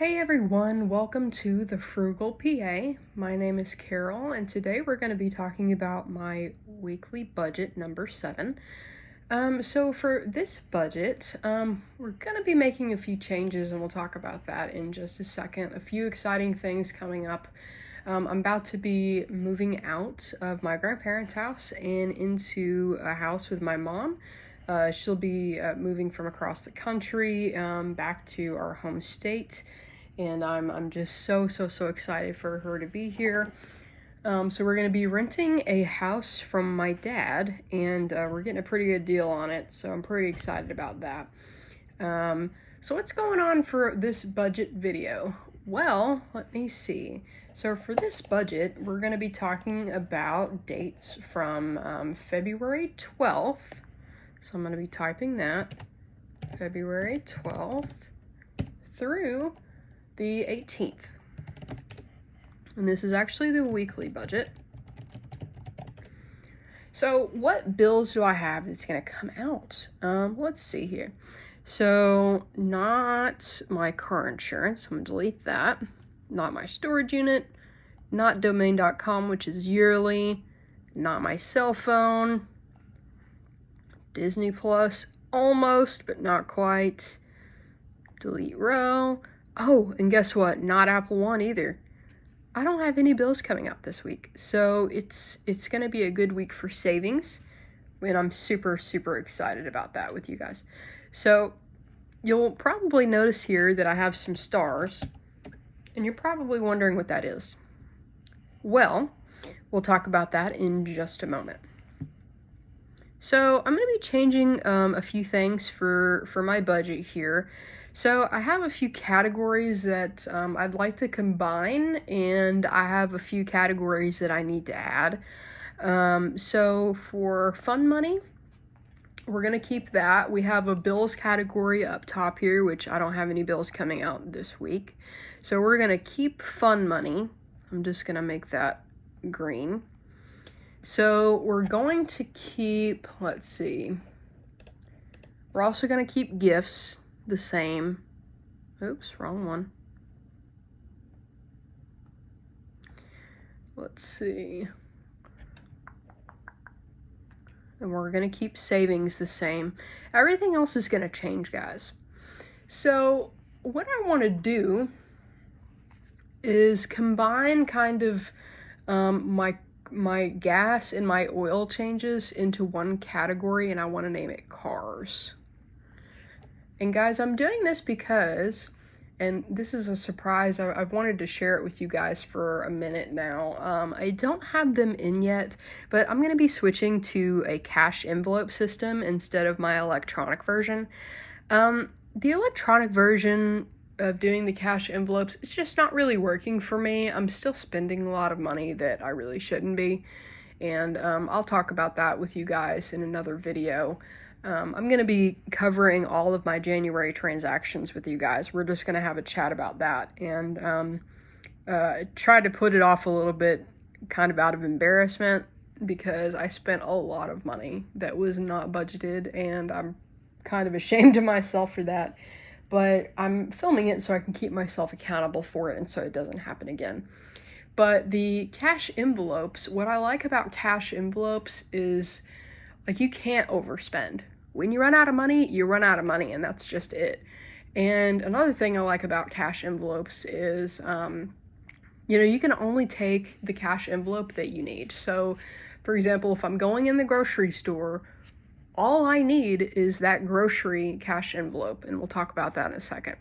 Hey everyone, welcome to the Frugal PA. My name is Carol, and today we're going to be talking about my weekly budget number 7. So for this budget, we're going to be making a few changes, and we'll talk about that in just a second. A few exciting things coming up. I'm about to be moving out of my grandparents' house and into a house with my mom. She'll be moving from across the country back to our home state, and I'm just so excited for her to be here. So we're going to be renting a house from my dad, and we're getting a pretty good deal on it, so I'm pretty excited about that. So what's going on for this budget video? Well, let me see. So for this budget, we're going to be talking about dates from February 12th. So I'm going to be typing that, February 12th through the 18th. And this is actually the weekly budget. So what bills do I have that's going to come out? Let's see here. So not my car insurance, I'm going to delete that. Not my storage unit, not domain.com, which is yearly, not my cell phone, Disney Plus, almost, but not quite. Delete row. Oh, and guess what? Not Apple One either. I don't have any bills coming out this week, so it's going to be a good week for savings, and I'm super excited about that with you guys. So you'll probably notice here that I have some stars, and you're probably wondering what that is. Well, we'll talk about that in just a moment. So I'm going to be changing a few things for my budget here. So I have a few categories that I'd like to combine, and I have a few categories that I need to add. So for fun money, we're going to keep that. We have a bills category up top here, which I don't have any bills coming out this week. So we're going to keep fun money. I'm just going to make that green. So we're going to keep, let's see, we're also going to keep gifts the same. Oops, wrong one. Let's see. And we're going to keep savings the same. Everything else is going to change, guys. So what I want to do is combine kind of my gas and my oil changes into one category, and I want to name it cars. And guys, I'm doing this because, and this is a surprise, I've wanted to share it with you guys for a minute now. I don't have them in yet, but I'm going to be switching to a cash envelope system instead of my electronic version. The electronic version of doing the cash envelopes, it's just not really working for me. I'm still spending a lot of money that I really shouldn't be, and I'll talk about that with you guys in another video. I'm going to be covering all of my January transactions with you guys. We're just going to have a chat about that, and try to put it off a little bit kind of out of embarrassment, because I spent a lot of money that was not budgeted, and I'm kind of ashamed of myself for that. But I'm filming it so I can keep myself accountable for it, and so it doesn't happen again. But the cash envelopes, what I like about cash envelopes is, like, you can't overspend. When you run out of money, you run out of money, and that's just it. And another thing I like about cash envelopes is, you can only take the cash envelope that you need. So, for example, if I'm going in the grocery store, all I need is that grocery cash envelope, and we'll talk about that in a second.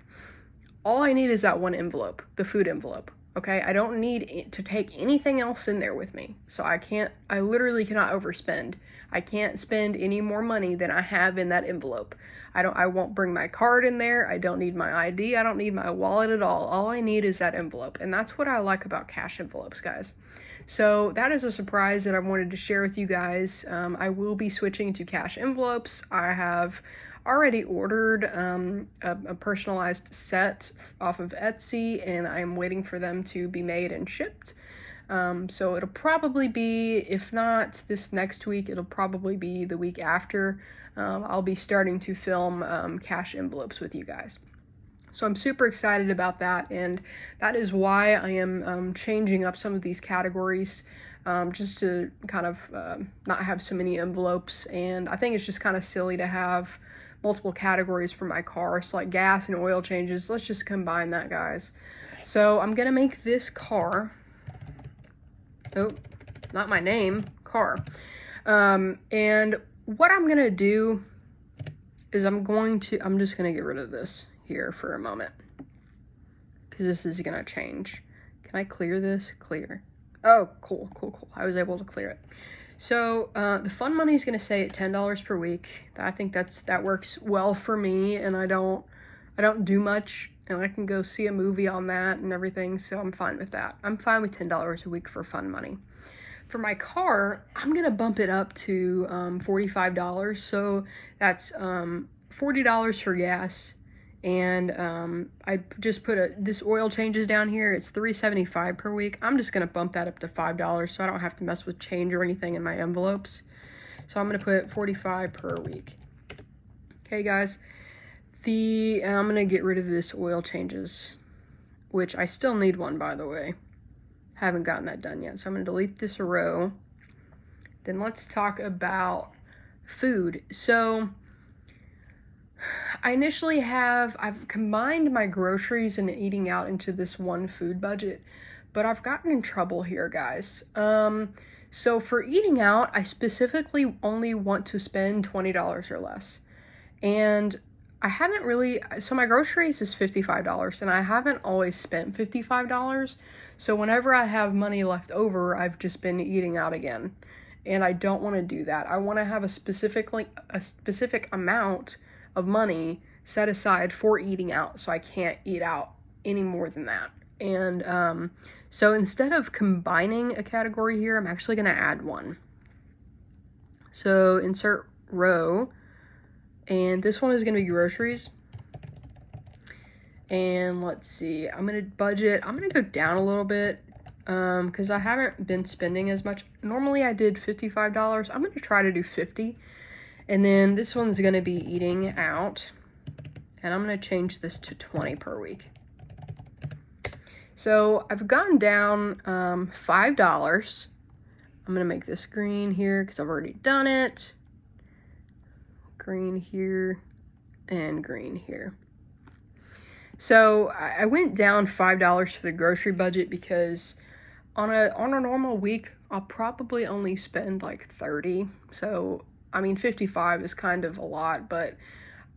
All I need is that one envelope, the food envelope, okay? I don't need to take anything else in there with me. So I literally cannot overspend. I can't spend any more money than I have in that envelope. I won't bring my card in there. I don't need my ID. I don't need my wallet at all. All I need is that envelope, and that's what I like about cash envelopes, guys. So that is a surprise that I wanted to share with you guys. I will be switching to cash envelopes. I have already ordered a personalized set off of Etsy, and I'm waiting for them to be made and shipped. So it'll probably be, if not this next week, it'll probably be the week after. I'll be starting to film cash envelopes with you guys. So I'm super excited about that, and that is why I am changing up some of these categories, just to kind of not have so many envelopes. And I think it's just kind of silly to have multiple categories for my car. So like gas and oil changes, let's just combine that, guys. So I'm gonna make this car, oh, not my name, car. And what I'm gonna do is I'm just gonna get rid of this here for a moment, because this is gonna change. Can I clear this? Clear. Oh, cool. I was able to clear it. So the fun money is gonna stay at $10 per week. I think that works well for me, and I don't do much, and I can go see a movie on that and everything, so I'm fine with that. I'm fine with $10 a week for fun money. For my car, I'm gonna bump it up to $45. So that's $40 for gas, and I just put this oil changes down here. It's $3.75 per week. I'm just gonna bump that up to $5 so I don't have to mess with change or anything in my envelopes. So I'm gonna put $45 per week. Okay, guys. I'm gonna get rid of this oil changes, which I still need one, by the way. Haven't gotten that done yet. So I'm gonna delete this row. Then let's talk about food. So I've combined my groceries and eating out into this one food budget, but I've gotten in trouble here, guys. So for eating out, I specifically only want to spend $20 or less. And I haven't really, so my groceries is $55, and I haven't always spent $55. So whenever I have money left over, I've just been eating out again. And I don't want to do that. I want to have a specific amount of money set aside for eating out, so I can't eat out any more than that. And so instead of combining a category here, I'm actually going to add one. So insert row, and this one is going to be groceries. And let's see, I'm going to go down a little bit because I haven't been spending as much. Normally I did $55. I'm going to try to do $50. And then this one's going to be eating out, and I'm going to change this to $20 per week. So I've gone down $5. I'm going to make this green here because I've already done it. Green here and green here. So I went down $5 for the grocery budget because on a normal week, I'll probably only spend like $30. So, I mean, $55 is kind of a lot, but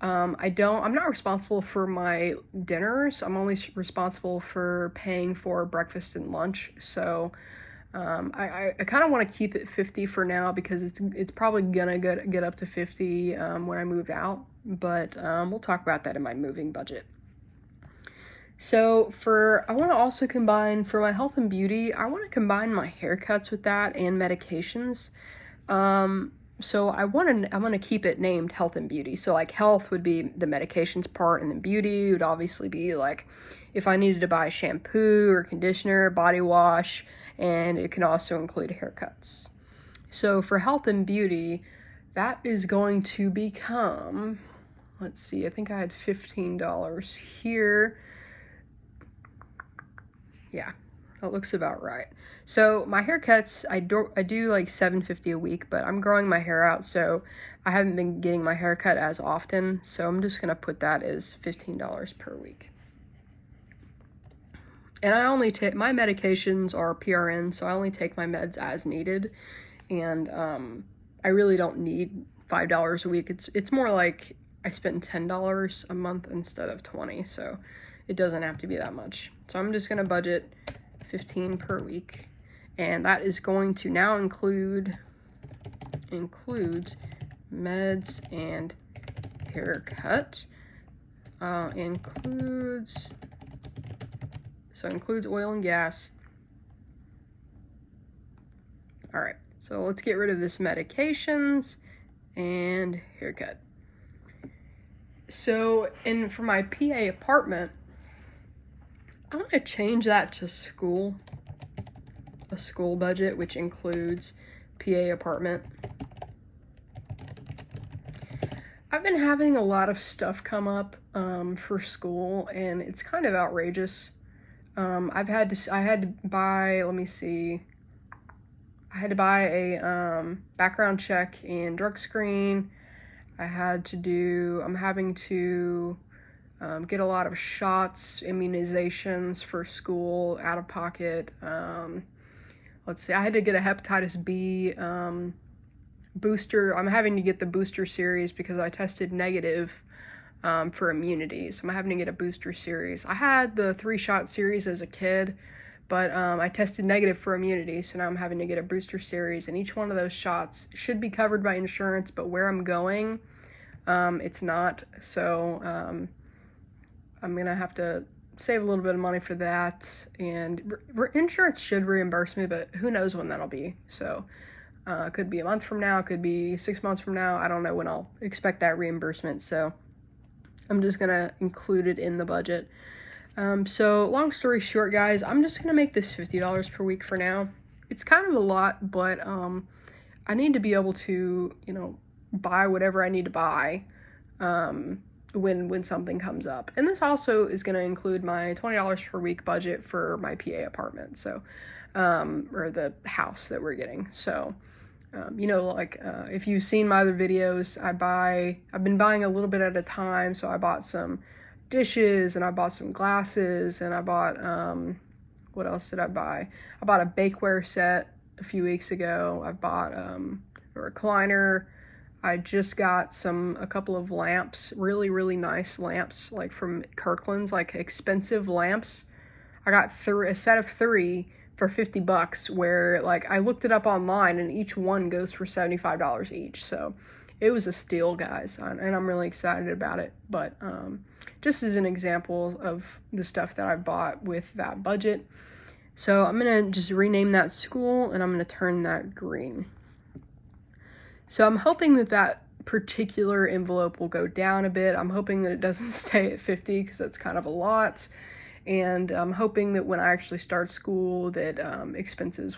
I'm not responsible for my dinners. I'm only responsible for paying for breakfast and lunch. So I kind of want to keep it $50 for now because it's probably gonna get up to $50 when I move out. But we'll talk about that in my moving budget. So I want to also combine, for my health and beauty, I want to combine my haircuts with that and medications. So I want to keep it named health and beauty. So like health would be the medications part, and then beauty would obviously be like if I needed to buy shampoo or conditioner, body wash, and it can also include haircuts. So for health and beauty, that is going to become, let's see, I think I had $15 here. Yeah, that looks about right. So my haircuts, I do like $7.50 a week, but I'm growing my hair out, so I haven't been getting my hair cut as often. So I'm just gonna put that as $15 per week. And I only take, my medications are PRN, so I only take my meds as needed. And I really don't need $5 a week. It's more like I spend $10 a month instead of $20, so it doesn't have to be that much. So I'm just gonna budget $15 per week, and that is going to now includes meds and haircut. Includes oil and gas. All right, so let's get rid of this medications and haircut. So, and for my PA apartment, I want to change that to a school budget, which includes PA apartment. I've been having a lot of stuff come up for school, and it's kind of outrageous. I had to buy, let me see, I had to buy a background check and drug screen. I'm having to get a lot of shots, immunizations for school out of pocket. Let's see, I had to get a hepatitis B booster. I'm having to get the booster series because I tested negative for immunity. So I'm having to get a booster series. I had the 3-shot series as a kid, but I tested negative for immunity. So now I'm having to get a booster series, and each one of those shots should be covered by insurance, but where I'm going, it's not. So I'm going to have to save a little bit of money for that, and insurance should reimburse me, but who knows when that'll be. So it could be a month from now, it could be 6 months from now. I don't know when I'll expect that reimbursement, so I'm just gonna include it in the budget. So long story short, guys, I'm just gonna make this $50 per week for now. It's kind of a lot, but I need to be able to, buy whatever I need to buy when something comes up. And this also is going to include my $20 per week budget for my PA apartment, so or the house that we're getting. So if you've seen my other videos, I've been buying a little bit at a time. So I bought some dishes, and I bought some glasses, and I bought what else did I buy? I bought a bakeware set a few weeks ago. I bought a recliner. I just got a couple of lamps, really, really nice lamps, like from Kirkland's, like expensive lamps. I got a set of 3 for $50, where like I looked it up online, and each one goes for $75 each. So it was a steal, guys, and I'm really excited about it. But just as an example of the stuff that I bought with that budget. So I'm gonna just rename that school, and I'm gonna turn that green. So I'm hoping that particular envelope will go down a bit. I'm hoping that it doesn't stay at 50, because that's kind of a lot. And I'm hoping that when I actually start school, that expenses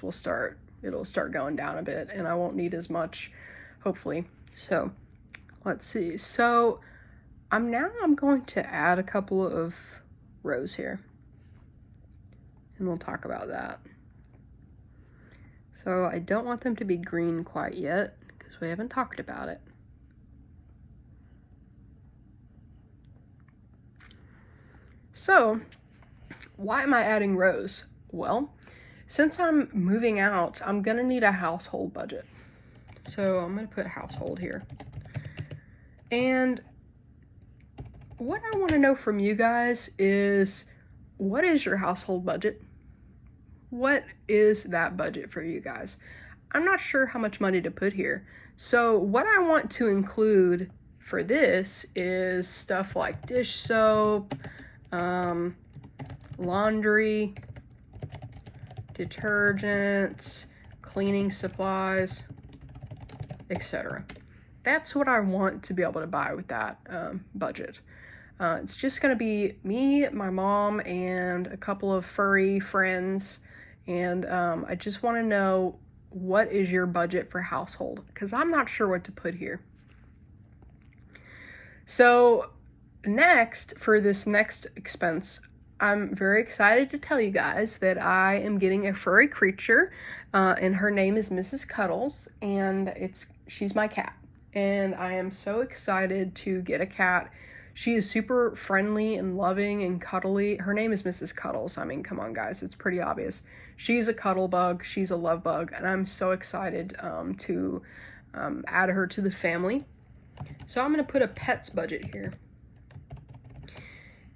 it'll start going down a bit, and I won't need as much, hopefully. So let's see. So I'm going to add a couple of rows here, and we'll talk about that. So I don't want them to be green quite yet, because we haven't talked about it. So why am I adding rows? Well, since I'm moving out, I'm gonna need a household budget. So I'm gonna put household here. And what I wanna know from you guys is, what is your household budget? What is that budget for you guys? I'm not sure how much money to put here. So what I want to include for this is stuff like dish soap, laundry, detergents, cleaning supplies, etc. That's what I want to be able to buy with that budget. It's just going to be me, my mom, and a couple of furry friends. And I just want to know, what is your budget for household? Because I'm not sure what to put here. So next, for this next expense, I'm very excited to tell you guys that I am getting a furry creature, and her name is Mrs. Cuddles, and she's my cat. And I am so excited to get a cat. She is super friendly and loving and cuddly. Her name is Mrs. Cuddles. I mean, come on, guys. It's pretty obvious. She's a cuddle bug. She's a love bug. And I'm so excited to add her to the family. So I'm going to put a pets budget here.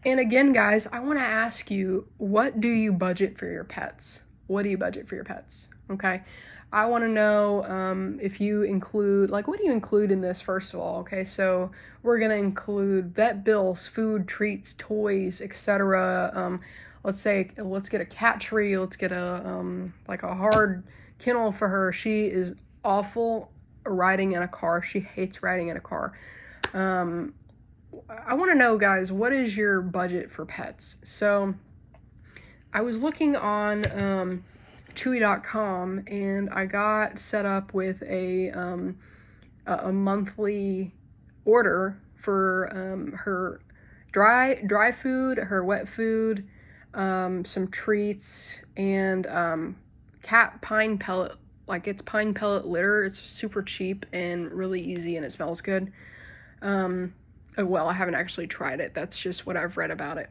And again, guys, I want to ask you, what do you budget for your pets? What do you budget for your pets? Okay. I want to know if you include, like, what do you include in this, first of all? Okay, so we're going to include vet bills, food, treats, toys, etc. Let's get a cat tree. Let's get a hard kennel for her. She is awful riding in a car. She hates riding in a car. I want to know, guys, what is your budget for pets? So I was looking on Chewy.com, and I got set up with a monthly order for her dry food, her wet food, some treats, and cat pine pellet. Like, it's pine pellet litter. It's super cheap and really easy, and it smells good. Well, I haven't actually tried it. That's just what I've read about it.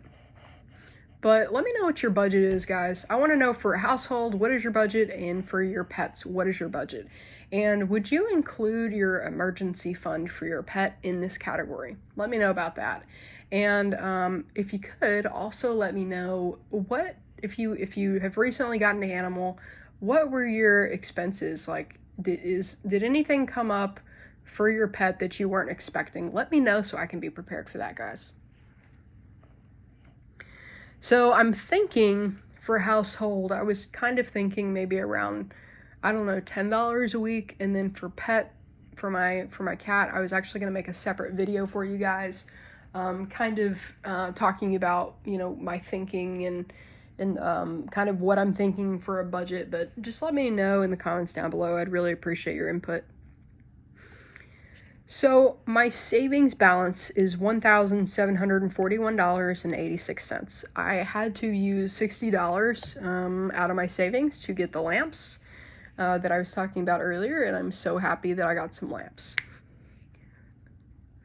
But let me know what your budget is, guys. I want to know for a household, what is your budget? And for your pets, what is your budget? And would you include your emergency fund for your pet in this category? Let me know about that. And if you could, also let me know what, if you have recently gotten an animal, what were your expenses? Like, did anything come up for your pet that you weren't expecting? Let me know so I can be prepared for that, guys. So I'm thinking for household, I was kind of thinking maybe around, I don't know, $10 a week. And then for my cat, I was actually going to make a separate video for you guys, kind of talking about, you know, my thinking and kind of what I'm thinking for a budget. But just let me know in the comments down below. I'd really appreciate your input. So my savings balance is $1,741.86. I had to use $60 out of my savings to get the lamps that I was talking about earlier, and I'm so happy that I got some lamps.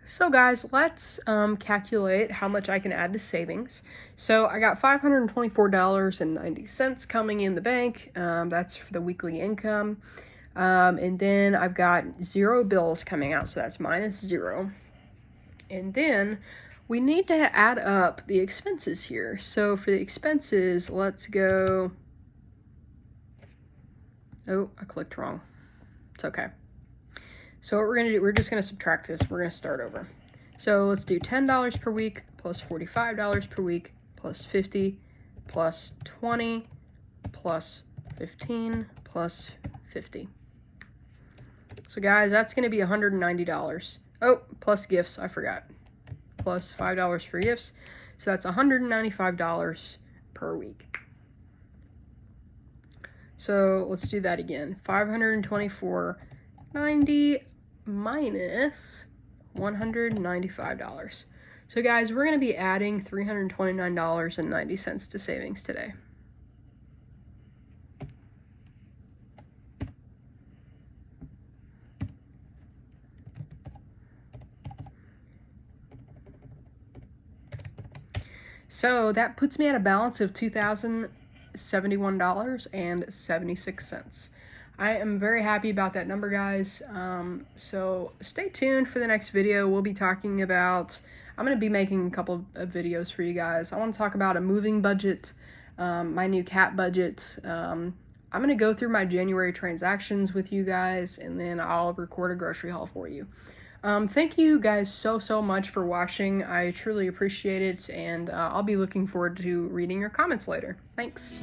So guys, let's calculate how much I can add to savings. So I got $524.90 coming in the bank. That's for the weekly income. And then I've got 0 bills coming out, so that's -0. And then we need to add up the expenses here. So for the expenses, let's go. Oh, I clicked wrong. It's okay. So what we're going to do, we're just going to subtract this. We're going to start over. So let's do $10 per week plus $45 per week plus 50 plus 20 plus 15 plus 50. So guys, that's going to be $190. Oh, plus gifts, I forgot. Plus $5 for gifts. So that's $195 per week. So let's do that again. $524.90 minus $195. So guys, we're going to be adding $329.90 to savings today. So that puts me at a balance of $2,071.76. I am very happy about that number, guys. So stay tuned for the next video. We'll be talking about, I'm going to be making a couple of videos for you guys. I want to talk about a moving budget, my new cat budget. I'm going to go through my January transactions with you guys, and then I'll record a grocery haul for you. Thank you guys so much for watching. I truly appreciate it, and I'll be looking forward to reading your comments later. Thanks.